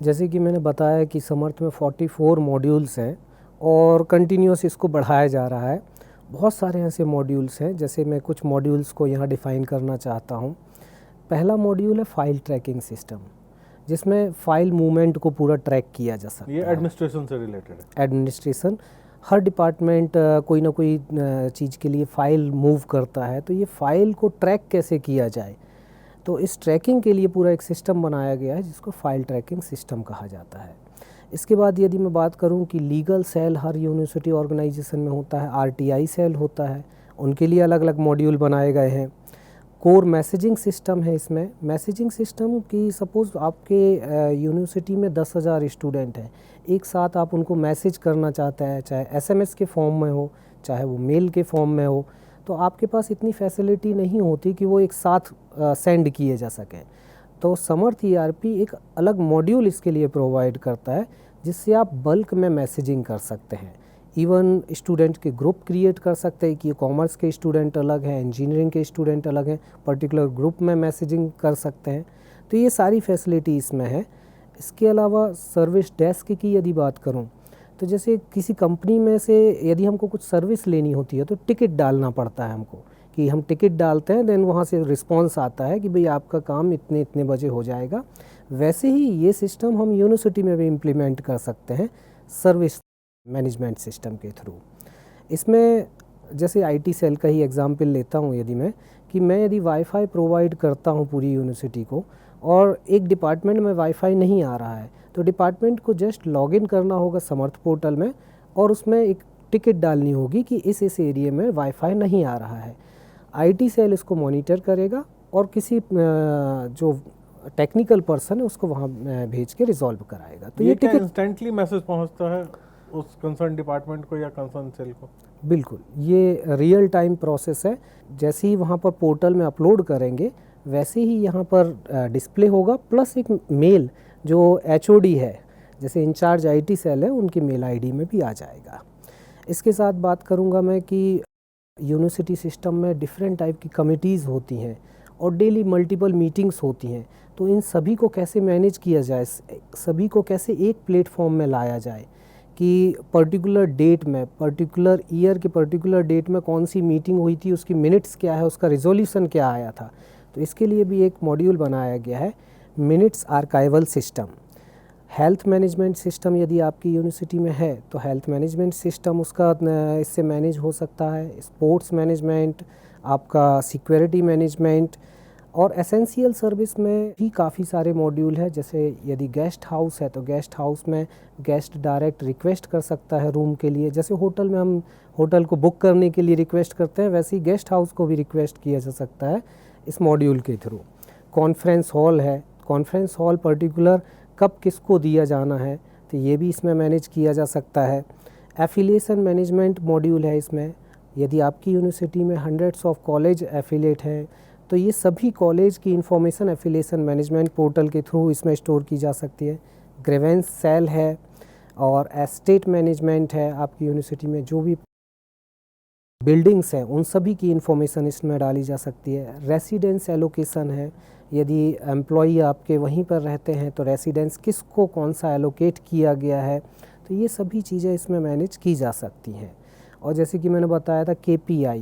जैसे कि मैंने बताया कि समर्थ में 44 मॉड्यूल्स हैं और कंटिन्यूस इसको बढ़ाया जा रहा है। बहुत सारे ऐसे मॉड्यूल्स हैं, जैसे मैं कुछ मॉड्यूल्स को यहाँ डिफ़ाइन करना चाहता हूँ। पहला मॉड्यूल है फाइल ट्रैकिंग सिस्टम, जिसमें फ़ाइल मूवमेंट को पूरा ट्रैक किया जा सकता है। ये एडमिनिस्ट्रेशन से रिलेटेड है। एडमिनिस्ट्रेशन, हर डिपार्टमेंट कोई ना कोई चीज़ के लिए फ़ाइल मूव करता है, तो ये फ़ाइल को ट्रैक कैसे किया जाए, तो इस ट्रैकिंग के लिए पूरा एक सिस्टम बनाया गया है जिसको फाइल ट्रैकिंग सिस्टम कहा जाता है। इसके बाद यदि मैं बात करूं कि लीगल सेल हर यूनिवर्सिटी ऑर्गेनाइजेशन में होता है, आरटीआई सेल होता है, उनके लिए अलग अलग मॉड्यूल बनाए गए हैं। कोर मैसेजिंग सिस्टम है इसमें। मैसेजिंग सिस्टम की सपोज़ आपके यूनिवर्सिटी में 10,000 स्टूडेंट हैं, एक साथ आप उनको मैसेज करना चाहते हैं, चाहे एसएमएस के फॉर्म में हो चाहे वो मेल के फॉर्म में हो, तो आपके पास इतनी फैसिलिटी नहीं होती कि वो एक साथ सेंड किए जा सकें। तो समर्थ ईआरपी एक अलग मॉड्यूल इसके लिए प्रोवाइड करता है जिससे आप बल्क में मैसेजिंग कर सकते हैं। इवन स्टूडेंट के ग्रुप क्रिएट कर सकते हैं कि कॉमर्स के स्टूडेंट अलग हैं, इंजीनियरिंग के स्टूडेंट अलग हैं, पर्टिकुलर ग्रुप में मैसेजिंग कर सकते हैं। तो ये सारी फैसिलिटी इसमें है। इसके अलावा सर्विस डेस्क की यदि बात करूं तो जैसे किसी कंपनी में से यदि हमको कुछ सर्विस लेनी होती है तो टिकट डालना पड़ता है हमको, कि हम टिकट डालते हैं, देन वहाँ से रिस्पांस आता है कि भाई आपका काम इतने इतने बजे हो जाएगा। वैसे ही ये सिस्टम हम यूनिवर्सिटी में भी इम्प्लीमेंट कर सकते हैं सर्विस मैनेजमेंट सिस्टम के थ्रू। इसमें जैसे आईटी सेल का ही एग्जांपल लेता हूँ यदि मैं, कि मैं यदि वाईफाई प्रोवाइड करता हूँ पूरी यूनिवर्सिटी को और एक डिपार्टमेंट में वाईफाई नहीं आ रहा है, तो डिपार्टमेंट को जस्ट लॉगिन करना होगा समर्थ पोर्टल में और उसमें एक टिकट डालनी होगी कि इस एरिया में वाईफाई नहीं आ रहा है। आईटी सेल इसको मॉनिटर करेगा और किसी जो टेक्निकल पर्सन है उसको वहाँ भेज के रिजॉल्व कराएगा। तो ये टिकट इंस्टेंटली मैसेज पहुँचता है उस कंसर्न डिपार्टमेंट को या कंसर्न सेल को? बिल्कुल, ये रियल टाइम प्रोसेस है। जैसे ही वहाँ पर पोर्टल में अपलोड करेंगे वैसे ही यहाँ पर डिस्प्ले होगा, प्लस एक मेल जो एचओडी है, जैसे इंचार्ज आईटी सेल है, उनकी मेल आईडी में भी आ जाएगा। इसके साथ बात करूँगा मैं कि यूनिवर्सिटी सिस्टम में डिफरेंट टाइप की कमिटीज़ होती हैं और डेली मल्टीपल मीटिंग्स होती हैं, तो इन सभी को कैसे मैनेज किया जाए, सभी को कैसे एक प्लेटफॉर्म में लाया जाए कि पर्टिकुलर डेट में, पर्टिकुलर ईयर के पर्टिकुलर डेट में कौन सी मीटिंग हुई थी, उसकी मिनट्स क्या है, उसका रिजोल्यूशन क्या आया था। तो इसके लिए भी एक मॉड्यूल बनाया गया है, minutes archival system. Health management system यदि आपकी यूनिवर्सिटी में है तो हेल्थ मैनेजमेंट सिस्टम उसका इससे मैनेज हो सकता है। स्पोर्ट्स मैनेजमेंट, आपका सिक्योरिटी मैनेजमेंट, और एसेंशियल सर्विस में भी काफ़ी सारे मॉड्यूल है। जैसे यदि गेस्ट हाउस है तो गेस्ट हाउस में गेस्ट डायरेक्ट रिक्वेस्ट कर सकता है रूम के लिए। जैसे होटल में हम होटल को बुक करने के लिए रिक्वेस्ट करते हैं, वैसे ही गेस्ट हाउस को भी रिक्वेस्ट किया जा सकता है इस मॉड्यूल के थ्रू। कॉन्फ्रेंस हॉल है, कॉन्फ्रेंस हॉल पर्टिकुलर कब किसको दिया जाना है तो ये भी इसमें मैनेज किया जा सकता है। एफिलिएशन मैनेजमेंट मॉड्यूल है इसमें। यदि आपकी यूनिवर्सिटी में हंड्रेड्स ऑफ कॉलेज एफिलिएट हैं तो ये सभी कॉलेज की इंफॉर्मेशन एफिलिएशन मैनेजमेंट पोर्टल के थ्रू इसमें स्टोर की जा सकती है। ग्रीवेंस सेल है और एस्टेट मैनेजमेंट है। आपकी यूनिवर्सिटी में जो भी बिल्डिंग्स हैं उन सभी की इंफॉर्मेशन इसमें डाली जा सकती है। रेसिडेंस एलोकेशन है, यदि एम्प्लॉई आपके वहीं पर रहते हैं तो रेसिडेंस किसको कौन सा एलोकेट किया गया है, तो ये सभी चीज़ें इसमें मैनेज की जा सकती हैं। और जैसे कि मैंने बताया था KPI,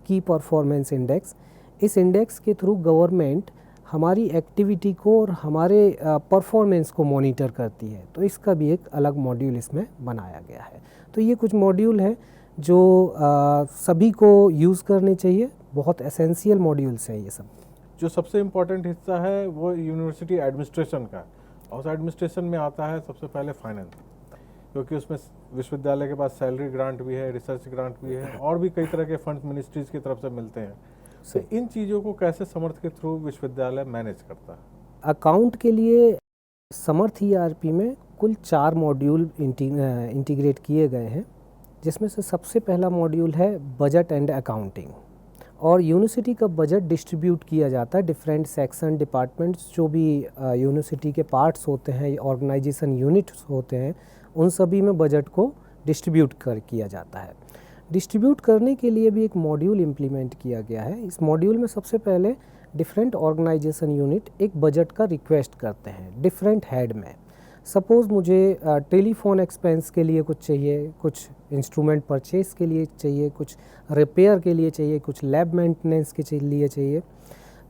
की परफॉर्मेंस इंडेक्स, इस इंडेक्स के थ्रू गवर्नमेंट हमारी एक्टिविटी को और हमारे परफॉर्मेंस को मॉनिटर करती है, तो इसका भी एक अलग मॉड्यूल इसमें बनाया गया है। तो ये कुछ मॉड्यूल हैं जो सभी को यूज़ करने चाहिए, बहुत एसेंशियल मॉड्यूल्स हैं ये सब। जो सबसे इम्पोर्टेंट हिस्सा है वो यूनिवर्सिटी एडमिनिस्ट्रेशन का है, और उस एडमिनिस्ट्रेशन में आता है सबसे पहले फाइनेंस, क्योंकि उसमें विश्वविद्यालय के पास सैलरी ग्रांट भी है, रिसर्च ग्रांट भी है, और भी कई तरह के फंड मिनिस्ट्रीज की तरफ से मिलते हैं। तो इन चीज़ों को कैसे समर्थ के थ्रू विश्वविद्यालय मैनेज करता है? अकाउंट के लिए समर्थ ERP में कुल 4 मॉड्यूल इंटीग्रेट किए गए हैं, जिसमें से सबसे पहला मॉड्यूल है बजट एंड अकाउंटिंग। और यूनिवर्सिटी का बजट डिस्ट्रीब्यूट किया जाता है डिफरेंट सेक्शन डिपार्टमेंट्स, जो भी यूनिवर्सिटी के पार्ट्स होते हैं, ऑर्गेनाइजेशन यूनिट्स होते हैं, उन सभी में बजट को डिस्ट्रीब्यूट किया जाता है। डिस्ट्रीब्यूट करने के लिए भी एक मॉड्यूल इम्प्लीमेंट किया गया है। इस मॉड्यूल में सबसे पहले डिफरेंट ऑर्गेनाइजेशन यूनिट एक बजट का रिक्वेस्ट करते हैं डिफरेंट हेड में। सपोज़ मुझे टेलीफोन एक्सपेंस के लिए कुछ चाहिए, कुछ इंस्ट्रूमेंट परचेज के लिए चाहिए, कुछ रिपेयर के लिए चाहिए, कुछ लैब मेंटेनेंस के लिए चाहिए।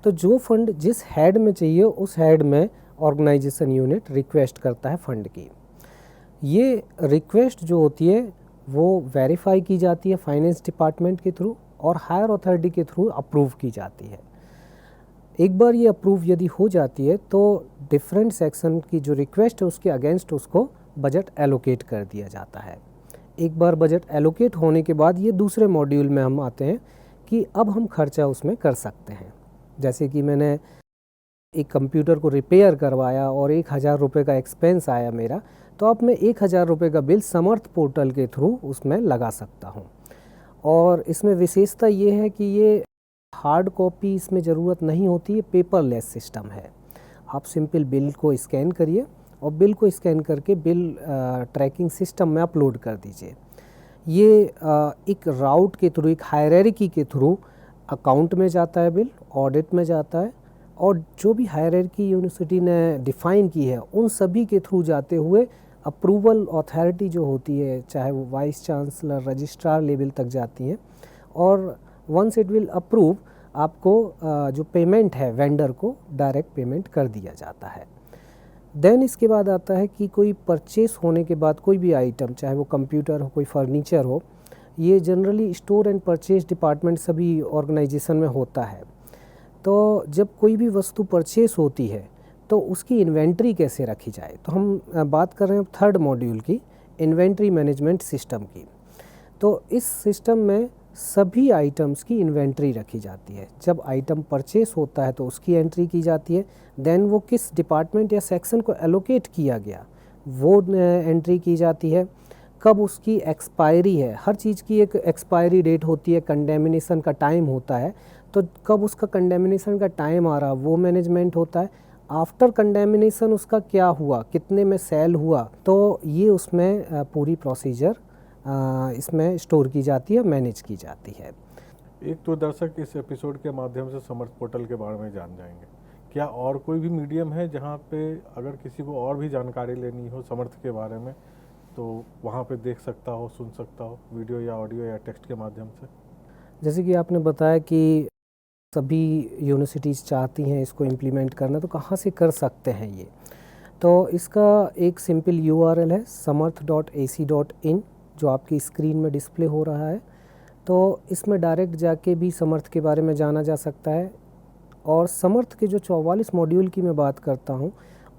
तो जो फंड जिस हेड में चाहिए उस हेड में ऑर्गेनाइजेशन यूनिट रिक्वेस्ट करता है फंड की। ये रिक्वेस्ट जो होती है वो वेरीफाई की जाती है फाइनेंस डिपार्टमेंट के थ्रू और हायर अथॉरिटी के थ्रू अप्रूव की जाती है। एक बार ये अप्रूव यदि हो जाती है तो डिफरेंट सेक्शन की जो रिक्वेस्ट है उसके अगेंस्ट उसको बजट एलोकेट कर दिया जाता है। एक बार बजट एलोकेट होने के बाद ये दूसरे मॉड्यूल में हम आते हैं कि अब हम खर्चा उसमें कर सकते हैं। जैसे कि मैंने एक कंप्यूटर को रिपेयर करवाया और 1000 रुपये का एक्सपेंस आया मेरा, तो अब मैं 1000 रुपये का बिल समर्थ पोर्टल के थ्रू उसमें लगा सकता हूँ। और इसमें विशेषता ये है कि ये हार्ड कॉपी इसमें ज़रूरत नहीं होती है, पेपरलेस सिस्टम है। आप सिंपल बिल को स्कैन करिए और बिल को स्कैन करके बिल ट्रैकिंग सिस्टम में अपलोड कर दीजिए। ये एक राउट के थ्रू, एक हायरार्की के थ्रू अकाउंट में जाता है बिल, ऑडिट में जाता है, और जो भी हायरार्की यूनिवर्सिटी ने डिफ़ाइन की है उन सभी के थ्रू जाते हुए अप्रूवल अथॉरिटी जो होती है, चाहे वो वाइस चांसलर, रजिस्ट्रार लेवल तक जाती है, और वंस इट विल अप्रूव आपको जो पेमेंट है वेंडर को डायरेक्ट पेमेंट कर दिया जाता है। देन इसके बाद आता है कि कोई परचेस होने के बाद कोई भी आइटम, चाहे वो कंप्यूटर हो, कोई फर्नीचर हो, ये generally store and purchase department सभी ऑर्गेनाइजेशन में होता है। तो जब कोई भी वस्तु परचेस होती है तो उसकी इन्वेंट्री कैसे रखी जाए, तो हम बात कर रहे हैं थर्ड मॉड्यूल की, इन्वेंट्री मैनेजमेंट सिस्टम की। तो इस सिस्टम में सभी आइटम्स की इन्वेंट्री रखी जाती है। जब आइटम परचेस होता है तो उसकी एंट्री की जाती है, देन वो किस डिपार्टमेंट या सेक्शन को एलोकेट किया गया वो एंट्री की जाती है। कब उसकी एक्सपायरी है, हर चीज़ की एक एक्सपायरी डेट होती है, कंडेमिनेशन का टाइम होता है, तो कब उसका कंडेमिनेशन का टाइम आ रहा वो मैनेजमेंट होता है। आफ्टर कंडेमिनेशन उसका क्या हुआ, कितने में सेल हुआ, तो ये उसमें पूरी प्रोसीजर इसमें स्टोर की जाती है, मैनेज की जाती है। एक तो दर्शक इस एपिसोड के माध्यम से समर्थ पोर्टल के बारे में जान जाएंगे। क्या और कोई भी मीडियम है जहाँ पे अगर किसी को और भी जानकारी लेनी हो समर्थ के बारे में तो वहाँ पे देख सकता हो, सुन सकता हो, वीडियो या ऑडियो या टेक्स्ट के माध्यम से? जैसे कि आपने बताया कि सभी यूनिवर्सिटीज़ चाहती हैं इसको इम्प्लीमेंट करना, तो कहाँ से कर सकते हैं ये? तो इसका एक सिंपल URL है samarth.ac.in, जो आपकी स्क्रीन में डिस्प्ले हो रहा है। तो इसमें डायरेक्ट जाके भी समर्थ के बारे में जाना जा सकता है। और समर्थ के जो 44 मॉड्यूल की मैं बात करता हूँ,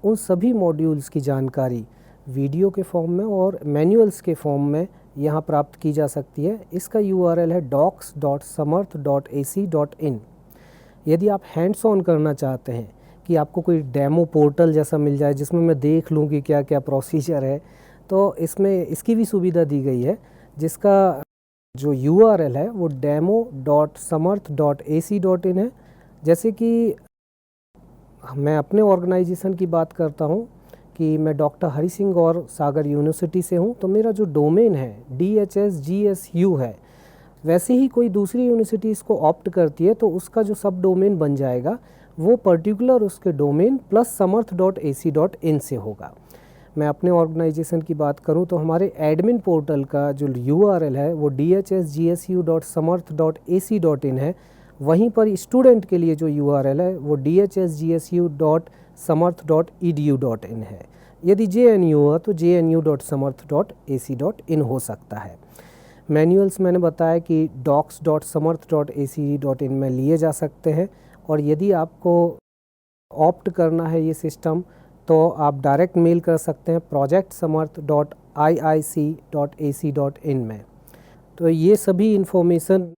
उन सभी मॉड्यूल्स की जानकारी वीडियो के फॉर्म में और मैनुअल्स के फॉर्म में यहाँ प्राप्त की जा सकती है। इसका URL है docs.samarth.ac.in। यदि आप हैंड्स ऑन करना चाहते हैं कि आपको कोई डेमो पोर्टल जैसा मिल जाए जिसमें मैं देख लूँ कि क्या क्या प्रोसीजर है, तो इसमें इसकी भी सुविधा दी गई है, जिसका जो URL है वो demo.samarth.ac.in है। जैसे कि मैं अपने ऑर्गेनाइजेशन की बात करता हूँ कि मैं डॉक्टर हरि सिंह गौर सागर यूनिवर्सिटी से हूँ, तो मेरा जो डोमेन है DHSGSU है। वैसे ही कोई दूसरी यूनिवर्सिटी इसको ऑप्ट करती है तो उसका जो सब डोमेन बन जाएगा वो पर्टिकुलर उसके डोमेन प्लस samarth.ac.in से होगा। मैं अपने ऑर्गेनाइजेशन की बात करूं तो हमारे एडमिन पोर्टल का जो URL है वो dhsgsu.samarth.ac.in है। वहीं पर स्टूडेंट के लिए जो URL है वो dhsgsu.samarth.edu.in है। यदि JNU हुआ तो jnu.samarth.ac.in हो सकता है। मैनुअल्स मैंने बताया कि docs.samarth.ac.in में लिए जा सकते हैं, और यदि आपको ऑप्ट करना है ये सिस्टम तो आप डायरेक्ट मेल कर सकते हैं projectsamarth.iic.ac.in में। तो ये सभी इन्फॉर्मेशन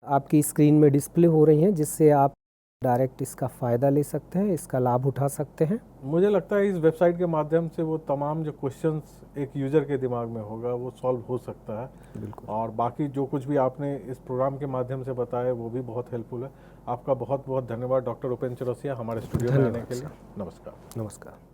आपकी स्क्रीन में डिस्प्ले हो रही हैं, जिससे आप डायरेक्ट इसका फ़ायदा ले सकते हैं, इसका लाभ उठा सकते हैं। मुझे लगता है इस वेबसाइट के माध्यम से वो तमाम जो क्वेश्चंस एक यूज़र के दिमाग में होगा वो सॉल्व हो सकता है। बिल्कुल। और बाकी जो कुछ भी आपने इस प्रोग्राम के माध्यम से बताया वो भी बहुत हेल्पफुल है। आपका बहुत बहुत धन्यवाद डॉक्टर उपेंद्र चौरसिया हमारे स्टूडियो में आने के लिए। नमस्कार। नमस्कार।